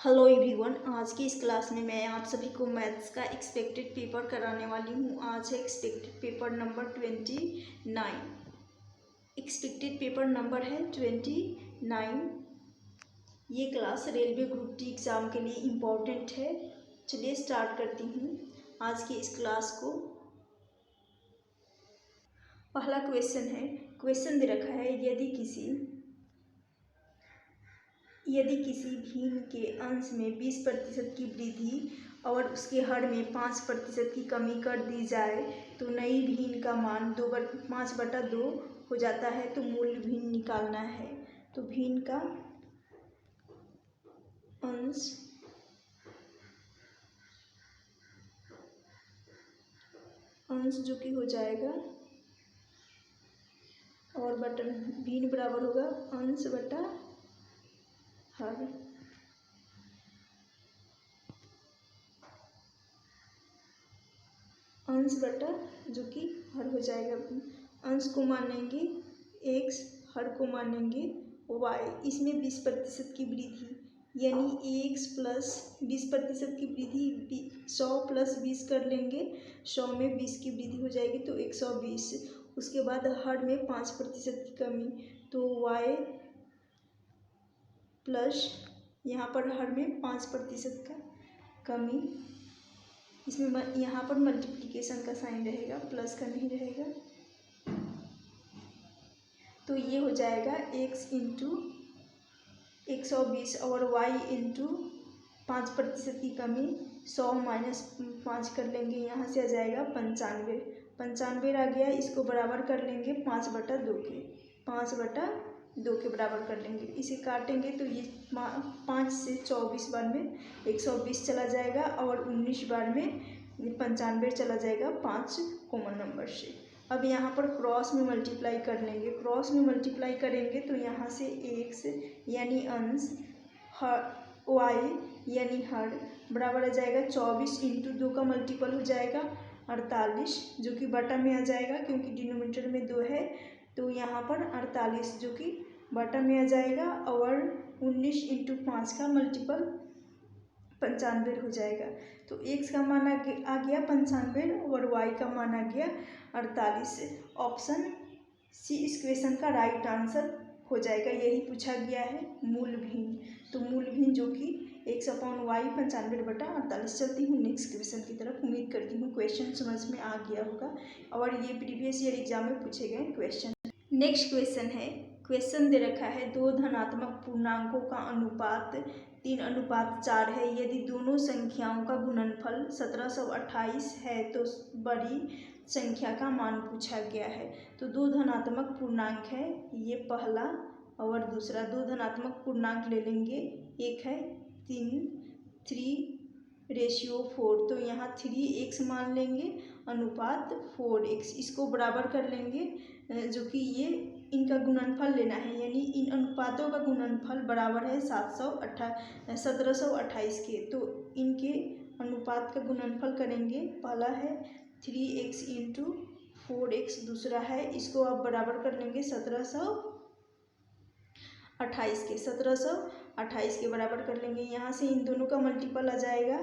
Hello everyone, आज की इस क्लास में मैं आप सभी को मैथ्स का एक्सपेक्टेड पेपर कराने वाली हूँ। आज है expected paper number 29। Expected paper number है 29। ये class railway group D exam के लिए इम्पोर्टेंट है। चलिए स्टार्ट करती हूँ आज की इस क्लास को। पहला क्वेश्चन है, क्वेश्चन दे रखा है यदि किसी भिन्न के अंश में 20% की वृद्धि और उसके हर में 5% की कमी कर दी जाए तो नई भिन्न का मान 5/2 हो जाता है। तो मूल भिन्न निकालना है। तो भिन्न का अंश जो कि हो जाएगा और बटा भिन्न बराबर होगा अंश बटा हर। अंश बटा जो कि हर हो जाएगा। अंश को मानेंगे x, हर को मानेंगे y। इसमें 20% की वृद्धि यानी x प्लस 20% की वृद्धि 100 + 20 कर लेंगे। 100 में 20 की वृद्धि हो जाएगी तो 120। उसके बाद हर में 5% की कमी तो y प्लस यहाँ पर हर में 5% का कमी। इसमें यहाँ पर मल्टीप्लिकेशन का साइन रहेगा, प्लस का नहीं रहेगा। तो ये हो जाएगा x × 120 और y × 5% की कमी 100 - 5 कर लेंगे। यहाँ से आ जाएगा 95। 95 आ गया। इसको बराबर कर लेंगे 5/2 के। 5/2 के बराबर कर लेंगे। इसे काटेंगे तो ये 5 से 24 बार में 120 चला जाएगा और 19 बार में 95 चला जाएगा 5 कॉमन नंबर से। अब यहाँ पर क्रॉस में मल्टीप्लाई कर लेंगे। क्रॉस में मल्टीप्लाई करेंगे तो यहाँ से x यानी अंश, y यानी हर बराबर आ जाएगा 24 × 2 का मल्टीपल हो जाएगा 48 जो कि बटा में आ जाएगा क्योंकि डिनोमिनेटर में 2 है। तो यहाँ पर 48 जो कि बटा में आ जाएगा और 19 × 5 का मल्टीपल 95 हो जाएगा। तो x का मान आ गया 95 और y का मान आ गया 48। ऑप्शन सी इस क्वेश्चन का राइट आंसर हो जाएगा। यही पूछा गया है मूल भिन्न। तो मूल भिन्न जो कि x/y 95/48। चलती हूँ नेक्स्ट क्वेश्चन की तरफ। उम्मीद करती हूँ क्वेश्चन समझ में आ गया होगा और ये प्रीवियस ईयर एग्जाम में पूछे गए क्वेश्चन। नेक्स्ट क्वेश्चन है, क्वेश्चन दे रखा है 2 धनात्मक पूर्णांकों का अनुपात 3:4 है। यदि दोनों संख्याओं का गुणनफल 1728 है तो बड़ी संख्या का मान पूछा गया है। तो 2 धनात्मक पूर्णांक है, ये पहला और दूसरा। 2 धनात्मक पूर्णांक ले लेंगे। एक है 3:4। तो यहाँ 3x मान लेंगे अनुपात 4x। इसको बराबर कर लेंगे जो कि ये इनका गुणनफल लेना है यानी इन अनुपातों का गुणनफल बराबर है 1728 के। तो इनके अनुपात का गुणनफल करेंगे। पहला है 3x × 4x, दूसरा है इसको आप बराबर कर लेंगे 1728 के। 1728 के बराबर कर लेंगे। यहाँ से इन दोनों का मल्टीपल आ जाएगा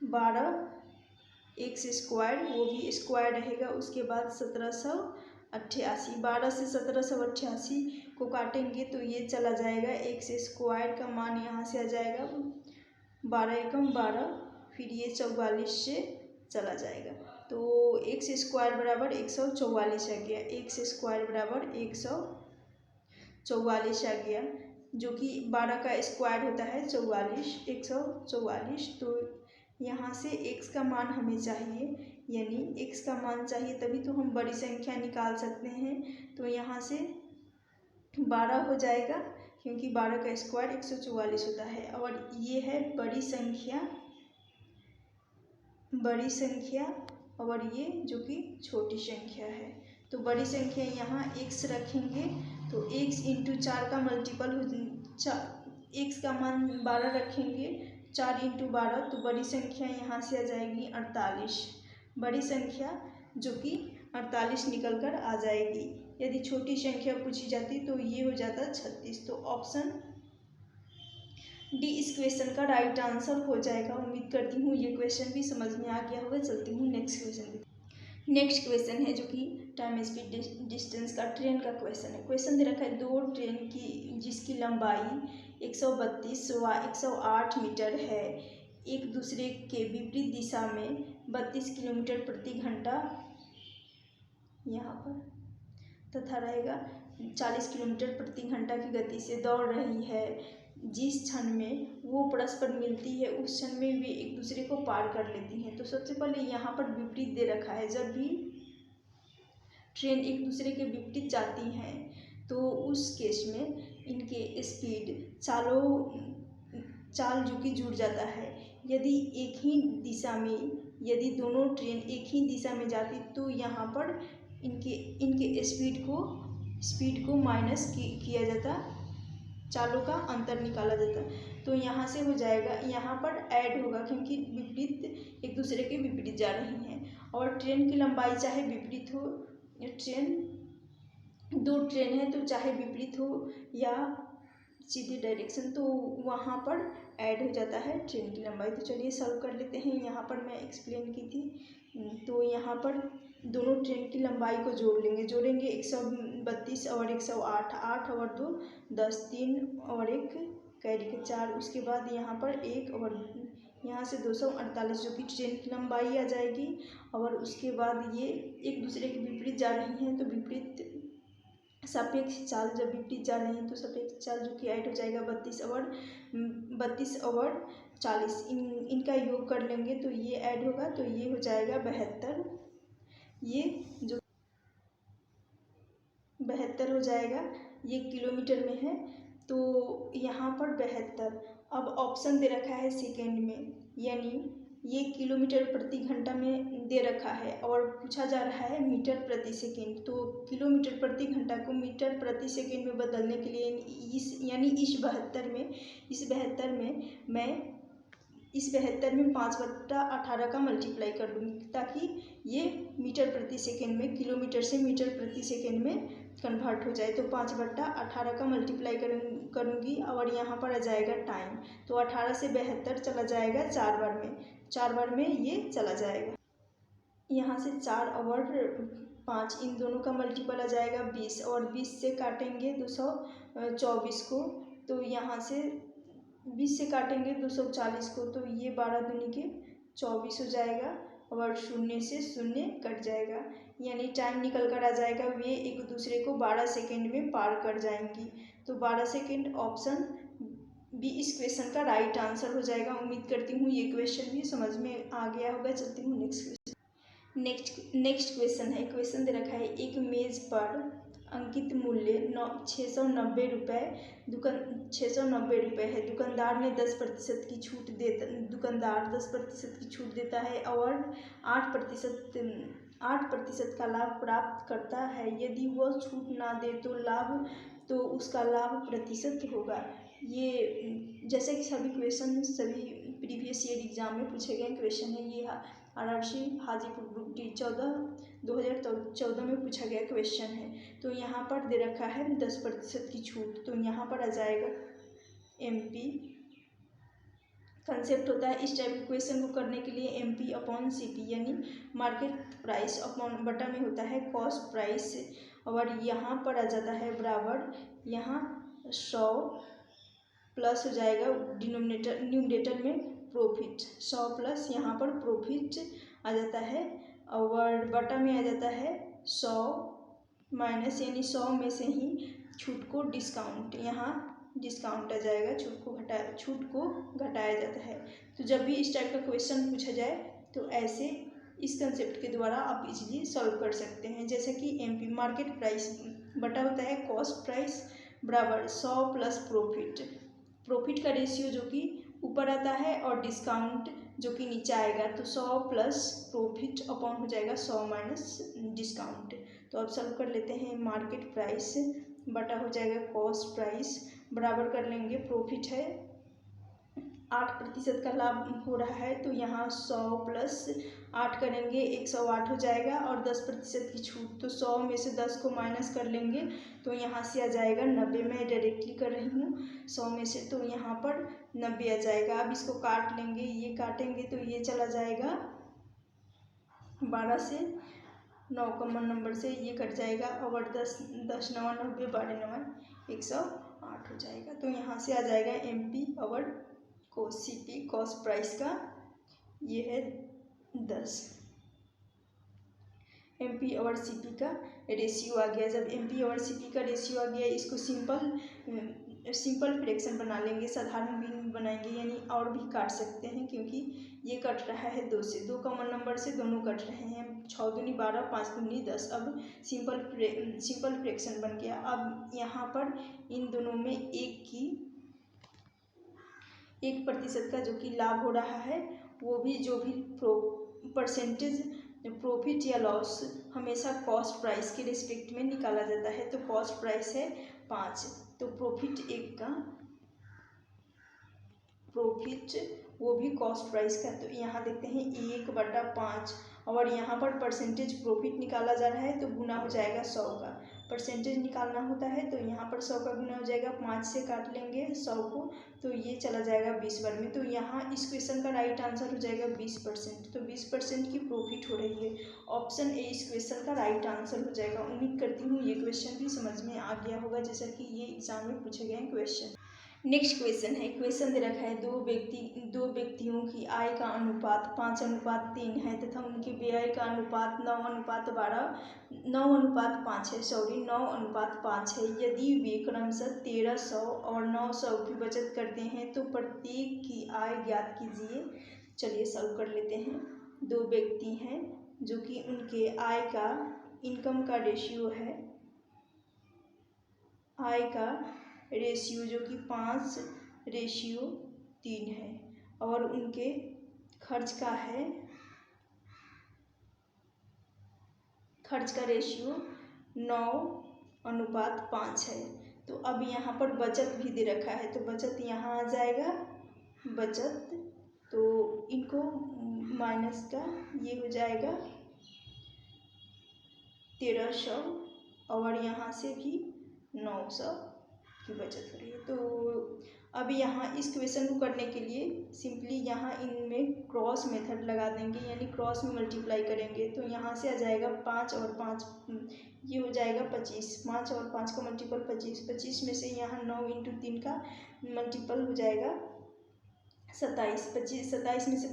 12x², वो भी स्क्वायर रहेगा। उसके बाद 1788। 12 से 1788 को काटेंगे तो ये चला जाएगा x² का मान यहाँ से आ जाएगा 12×12। फिर ये 44 से चला जाएगा तो x² बराबर 144 आ गया। x² बराबर 144 आ गया जो कि 12 का स्क्वायर होता है 44, 144। तो यहाँ से x का मान हमें चाहिए यानी x का मान चाहिए तभी तो हम बड़ी संख्या निकाल सकते हैं। तो यहाँ से 12 हो जाएगा क्योंकि 12 का स्क्वायर 144 होता है। और ये है बड़ी संख्या और ये जो कि छोटी संख्या है। तो बड़ी संख्या यहाँ x रखेंगे तो x × 4 का मल्टीपल x का मान 12 रखेंगे 4 × 12 तो बड़ी संख्या यहाँ से आ जाएगी 48। बड़ी संख्या जो कि 48 निकल कर आ जाएगी। यदि छोटी संख्या पूछी जाती तो ये हो जाता 36। तो ऑप्शन डी इस क्वेश्चन का राइट आंसर हो जाएगा। उम्मीद करती हूँ ये क्वेश्चन भी समझ में आ गया होगा। चलती हूँ नेक्स्ट क्वेश्चन की। नेक्स्ट क्वेश्चन है जो कि टाइम स्पीड डिस्टेंस का ट्रेन का क्वेश्चन है। क्वेश्चन दे रखा है दो ट्रेन की जिसकी लंबाई 132 व 108 मीटर है, एक दूसरे के विपरीत दिशा में 32 किलोमीटर प्रति घंटा यहाँ पर तथा रहेगा 40 किलोमीटर प्रति घंटा की गति से दौड़ रही है। जिस क्षण में वो परस्पर मिलती है उस क्षण में वे एक दूसरे को पार कर लेती हैं। तो सबसे पहले यहाँ पर विपरीत दे रखा है। जब भी ट्रेन एक दूसरे के विपरीत जाती हैं तो उस केस में इनके स्पीड चाल जो कि जुड़ जाता है। यदि एक ही दिशा में यदि दोनों ट्रेन एक ही दिशा में जाती तो यहाँ पर इनके स्पीड को माइनस किया जाता, चालों का अंतर निकाला जाता। तो यहाँ से हो जाएगा, यहाँ पर ऐड होगा क्योंकि विपरीत एक दूसरे के विपरीत जा रही हैं। और ट्रेन की लंबाई चाहे विपरीत हो, दो ट्रेन है तो चाहे विपरीत हो या सीधी डायरेक्शन, तो वहाँ पर ऐड हो जाता है ट्रेन की लंबाई। तो चलिए सॉल्व कर लेते हैं। यहाँ पर मैं एक्सप्लेन की थी। तो यहाँ पर दोनों ट्रेन की लंबाई को जोड़ेंगे 132 और 108, 8 और 2 10, 3 और 1 कैरी के 4। उसके बाद यहाँ पर 1 और यहाँ से 248 जो कि ट्रेन की लंबाई आ जाएगी। और उसके बाद ये एक दूसरे के विपरीत जा रही हैं तो विपरीत सापेक्ष चाल, जब विपरीत जा रहे हैं तो सापेक्ष चाल जो कि ऐड हो जाएगा 32 और 40। इनका योग कर लेंगे तो ये ऐड होगा तो ये हो जाएगा 72। ये जो 72 हो जाएगा, ये किलोमीटर में है तो यहाँ पर 72। अब ऑप्शन दे रखा है सेकेंड में, यानी ये किलोमीटर प्रति घंटा में दे रखा है और पूछा जा रहा है मीटर प्रति सेकेंड। तो किलोमीटर प्रति घंटा को मीटर प्रति सेकेंड में बदलने के लिए इस 72 में 5/18 का मल्टीप्लाई कर दूँगी ताकि ये मीटर प्रति सेकेंड में किलोमीटर से मीटर प्रति सेकेंड में कन्वर्ट हो जाए। तो 5/18 का मल्टीप्लाई करूँगी और यहाँ पर आ जाएगा टाइम। तो 18 से 72 चला जाएगा 4 बार में ये चला जाएगा। यहाँ से 4 और 5 इन दोनों का मल्टीपल आ जाएगा 20 और 20 से काटेंगे 224 को, तो यहाँ से 20 से काटेंगे 240 को, तो ये 12 दूनी के 24 हो जाएगा और 0 से 0 कट जाएगा, यानी टाइम निकल कर आ जाएगा। वे एक दूसरे को 12 सेकेंड में पार कर जाएंगी। तो 12 सेकेंड ऑप्शन बी इस क्वेश्चन का राइट आंसर हो जाएगा। उम्मीद करती हूँ ये क्वेश्चन भी समझ में आ गया होगा। चलती हूँ नेक्स्ट क्वेश्चन है। क्वेश्चन दे रखा है एक मेज पर अंकित मूल्य 690 रुपये है। दुकानदार 10% की छूट देता है और 8% का लाभ प्राप्त करता है। यदि वह छूट ना दे तो उसका लाभ प्रतिशत होगा। ये जैसे कि सभी प्रीवियस ईयर एग्जाम में पूछे गए क्वेश्चन है। ये RRC हाजीपुर ग्रुप D 2014 में पूछा गया क्वेश्चन है। तो यहाँ पर दे रखा है 10% की छूट, तो यहाँ पर आ जाएगा MP। कंसेप्ट होता है इस टाइप के क्वेश्चन को करने के लिए MP/CP, यानी मार्केट प्राइस अपॉन बटा में होता है कॉस्ट प्राइस। और यहाँ पर आ जाता है बराबर, यहाँ 100 प्लस हो जाएगा न्यूमरेटर में प्रॉफिट, 100 प्लस यहाँ पर प्रॉफिट आ जाता है और बटा में आ जाता है 100 माइनस, यानी 100 में से ही छूट को डिस्काउंट, यहाँ डिस्काउंट आ जाएगा, छूट को घटाया जाता है। तो जब भी इस टाइप का क्वेश्चन पूछा जाए तो ऐसे इस कंसेप्ट के द्वारा आप इजीली सॉल्व कर सकते हैं। जैसे कि MP मार्केट प्राइस बटा होता है कॉस्ट प्राइस बराबर 100 प्लस प्रॉफिट का रेशियो जो कि ऊपर आता है और डिस्काउंट जो कि नीचे आएगा। तो 100 प्लस प्रॉफिट अपॉन हो जाएगा 100 माइनस डिस्काउंट। तो अब सॉल्व कर लेते हैं। मार्केट प्राइस बटा हो जाएगा कॉस्ट प्राइस बराबर कर लेंगे प्रॉफिट है 8% का लाभ हो रहा है, तो यहाँ 100 + 8 करेंगे 108 हो जाएगा, और 10% की छूट, तो 100 में से 10 को माइनस कर लेंगे तो यहाँ से आ जाएगा 90। मैं डायरेक्टली कर रही हूँ 100 में से, तो यहाँ पर 90 आ जाएगा। अब इसको काट लेंगे, ये काटेंगे तो ये चला जाएगा 12 से 9 कॉमन नंबर से ये कट जाएगा, और 10 10 9 90, 12 9 108 हो जाएगा। तो यहाँ से आ जाएगा MP और CP कॉस्ट प्राइस का ये है 10। MP और CP का रेशियो आ गया। जब MP और CP का रेशियो आ गया, इसको सिंपल फ्रैक्शन बना लेंगे, साधारण भी बनाएंगे, यानी और भी काट सकते हैं, क्योंकि ये कट रहा है 2 से, 2 कॉमन नंबर से दोनों कट रहे हैं। 6 दूनी 12, 5 दूनी 10। अब सिंपल फ्रैक्शन बन गया। अब यहाँ पर इन दोनों में 1% का जो कि लाभ हो रहा है, वो भी जो भी परसेंटेज प्रॉफिट या लॉस हमेशा कॉस्ट प्राइस के रिस्पेक्ट में निकाला जाता है। तो कॉस्ट प्राइस है 5, तो प्रॉफिट 1 का प्रॉफिट वो भी कॉस्ट प्राइस का, तो यहाँ देखते हैं 1/5, और यहाँ पर परसेंटेज प्रॉफिट निकाला जा रहा है, तो गुना हो जाएगा 100 का। परसेंटेज निकालना होता है तो यहाँ पर 100 का गुना हो जाएगा, 5 से काट लेंगे 100 को, तो ये चला जाएगा 20 बार में। तो यहाँ इस क्वेश्चन का राइट आंसर हो जाएगा 20%। तो 20% की प्रॉफिट हो रही है। ऑप्शन ए इस क्वेश्चन का राइट आंसर हो जाएगा। उम्मीद करती हूँ ये क्वेश्चन भी समझ में आ गया होगा, जैसा कि ये एग्जाम में पूछे गए क्वेश्चन। नेक्स्ट क्वेश्चन है, क्वेश्चन दे रखा है दो व्यक्तियों की आय का अनुपात 5:3 है तथा उनके व्यय का अनुपात 9:5 है, 9:5 है। यदि वे क्रमशः 1300 और 900 की बचत करते हैं तो प्रत्येक की आय ज्ञात कीजिए। चलिए सॉल्व कर लेते हैं। दो व्यक्ति हैं जो कि उनके आय का इनकम का रेशियो है, आय का रेशियो जो कि 5:3 है, और उनके खर्च का रेशियो 9:5 है। तो अब यहाँ पर बचत भी दे रखा है, तो बचत यहाँ आ जाएगा बचत, तो इनको माइनस का ये हो जाएगा 1300, और यहाँ से भी 900 की बचत हो रही है। तो अब यहाँ इस क्वेश्चन को करने के लिए सिंपली यहाँ इनमें क्रॉस मेथड लगा देंगे, यानी क्रॉस में मल्टीप्लाई करेंगे। तो यहाँ से आ जाएगा 5 और 5, ये हो जाएगा 25। 5 और 5 का मल्टीपल 25, 25 में से यहाँ 9 × 3 का मल्टीपल हो जाएगा 27। 27 में से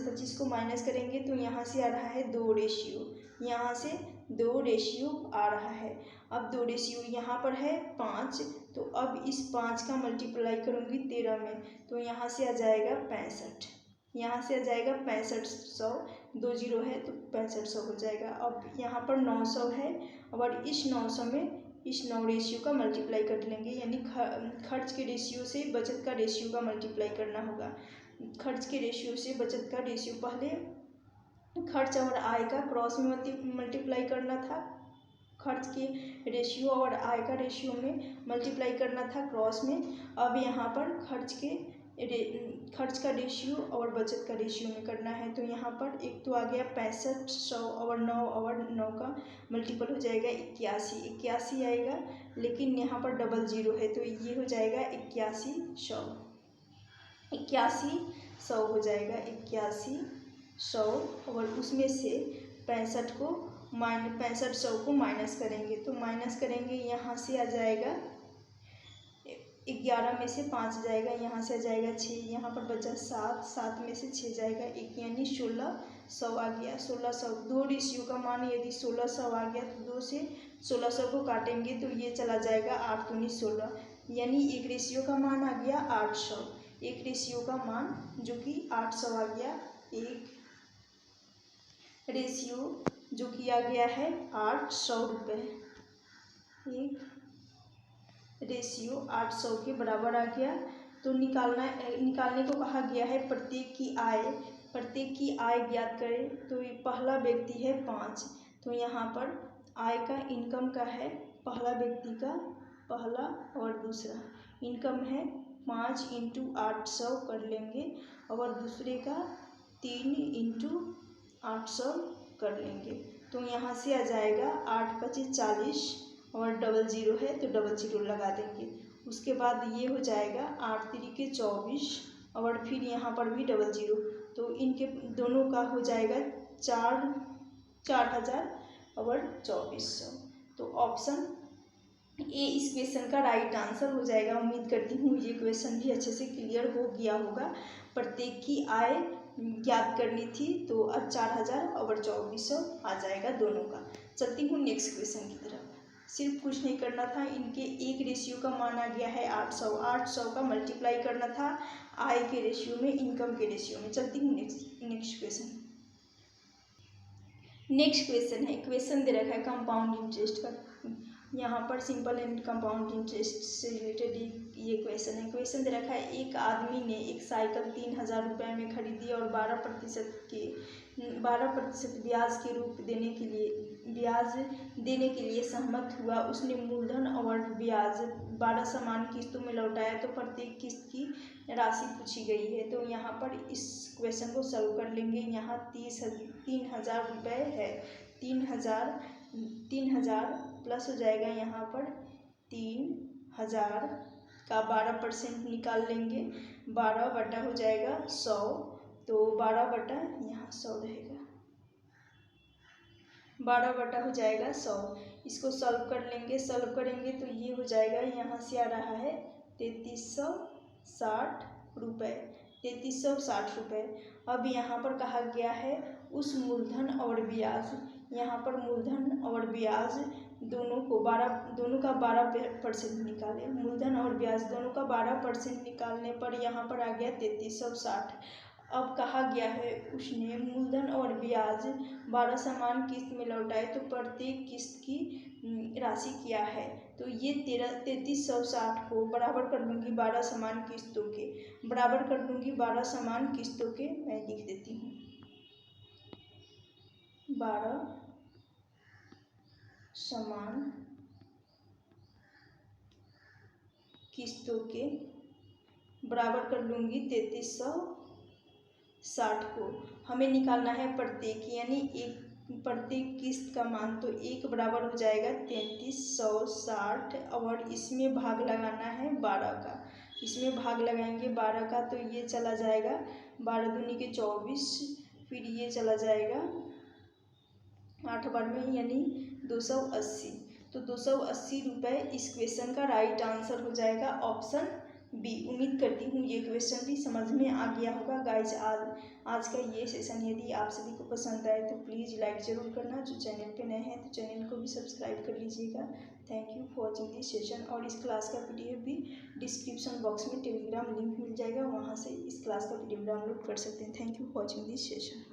25 को माइनस करेंगे तो यहाँ से आ रहा है 2 रेशियो, यहाँ से 2 रेशियो आ रहा है। अब 2 रेशियो यहाँ पर है 5, तो अब इस 5 का मल्टीप्लाई करूँगी 13 में, तो यहाँ से आ जाएगा 65। यहाँ से आ जाएगा 6500, 2 जीरो है तो 6500 हो जाएगा। अब यहाँ पर 900 है, और इस 900 में इस 9 रेशियो का मल्टीप्लाई कर लेंगे, यानी खर्च के रेशियो से बचत का रेशियो का मल्टीप्लाई करना होगा। खर्च के रेशियो से बचत का रेशियो, पहले खर्च और आय का क्रॉस में मल्टीप्लाई करना था, खर्च के रेशियो और आय का रेशियो में मल्टीप्लाई करना था क्रॉस में। अब यहाँ पर खर्च का रेशियो और बचत का रेशियो में करना है। तो यहाँ पर एक तो आ गया 6500, और 9 का मल्टीपल हो जाएगा 81 आएगा, लेकिन यहाँ पर डबल जीरो है तो ये हो जाएगा 8100 हो जाएगा 8100, और उसमें से 6500 को माइनस करेंगे, तो माइनस करेंगे यहाँ से आ जाएगा 11 में से 5 जाएगा, यहाँ से आ जाएगा 6, यहाँ पर बचा 7 में से 6 जाएगा 1, यानी 1600 आ गया। 1600, 2 रेशियो का मान यदि 1600 आ गया तो 2 से 1600 को काटेंगे तो ये चला जाएगा 8 दूनी 16, यानी एक रेशियो का मान आ गया 800। एक रेशियो का मान जो कि 800 आ गया, एक रेशियो जो कि आ गया है 800 रुपये, एक रेशियो 800 के बराबर आ गया। तो निकालने को कहा गया है प्रत्येक की आय ज्ञात करें। तो ये पहला व्यक्ति है 5, तो यहाँ पर आय का इनकम का है, पहला व्यक्ति का पहला और दूसरा इनकम है 5 इंटू 800 कर लेंगे और दूसरे का 3 इंटू 800 कर लेंगे। तो यहाँ से आ जाएगा 8 पचे 40 और डबल ज़ीरो है तो डबल ज़ीरो लगा देंगे। उसके बाद ये हो जाएगा 8 तिरिके 24 और फिर यहाँ पर भी डबल ज़ीरो, तो इनके दोनों का हो जाएगा 4000 और 2400। तो ऑप्शन ए इस क्वेश्चन का राइट आंसर हो जाएगा। उम्मीद करती हूँ ये क्वेश्चन भी अच्छे से क्लियर हो गया होगा। प्रत्येक की आय ज्ञात करनी थी तो 4000 और 2400 आ जाएगा दोनों का। चलती हूँ नेक्स्ट क्वेश्चन की तरफ। सिर्फ कुछ नहीं करना था, इनके एक रेशियो का मान आ गया है 800 का मल्टीप्लाई करना था आय के रेशियो में, इनकम के रेशियो में। चलती हूँ नेक्स्ट क्वेश्चन। नेक्स्ट क्वेश्चन है, क्वेश्चन दे रखा है कंपाउंड इंटरेस्ट का। यहाँ पर सिंपल एंड कंपाउंड इंटरेस्ट से रिलेटेड ये क्वेश्चन है। क्वेश्चन दे रखा है, एक आदमी ने एक साइकिल 3000 रुपये में खरीदी और 12% ब्याज के रूप ब्याज देने के लिए सहमत हुआ। उसने मूलधन और ब्याज 12 समान किस्तों में लौटाया तो प्रत्येक किस्त की राशि पूछी गई है। तो यहाँ पर इस क्वेश्चन को सॉल्व कर लेंगे। यहाँ 3000 रुपये है, 3000 प्लस हो जाएगा यहाँ पर 3000 का 12% निकाल लेंगे, 12 बटा हो जाएगा 100, तो 12 बटा यहाँ 100 रहेगा, 12 बटा हो जाएगा 100। इसको सॉल्व कर लेंगे, सॉल्व करेंगे तो ये हो जाएगा, यहाँ से आ रहा है 3360 रुपये, 3360 रुपये। अब यहाँ पर कहा गया है उस मूलधन और ब्याज, यहाँ पर मूलधन और ब्याज दोनों का 12% निकालें। मूलधन और ब्याज दोनों का 12% निकालने पर यहाँ पर आ गया 3360। अब कहा गया है उसने मूलधन और ब्याज 12 समान किस्त में लौटाए तो प्रत्येक किस्त की राशि क्या है। तो ये 3360 को बराबर कर दूंगी 12 समान किस्तों के, बराबर कर दूंगी 12 समान किस्तों के। मैं लिख देती हूँ 12 समान किस्तों के, बराबर कर लूँगी 3360 को। हमें निकालना है प्रत्येक, यानी एक प्रत्येक किस्त का मान, तो एक बराबर हो जाएगा 3360 और इसमें भाग लगाना है 12 का, इसमें भाग लगाएंगे 12 का तो ये चला जाएगा 12 दूनी के 24, फिर ये चला जाएगा 8 बार में यानी 280। तो 280 रुपये इस क्वेश्चन का राइट आंसर हो जाएगा ऑप्शन बी। उम्मीद करती हूँ ये क्वेश्चन भी समझ में आ गया होगा गाइज। आज का ये सेशन यदि आप सभी को पसंद आए तो प्लीज़ लाइक ज़रूर करना। जो चैनल पे नए हैं तो चैनल को भी सब्सक्राइब कर लीजिएगा। Thank you for watching this session. और इस क्लास का PDF भी डिस्क्रिप्शन बॉक्स में टेलीग्राम लिंक मिल जाएगा, वहाँ से इस क्लास का PDF डाउनलोड कर सकते हैं। Thank you for watching this session.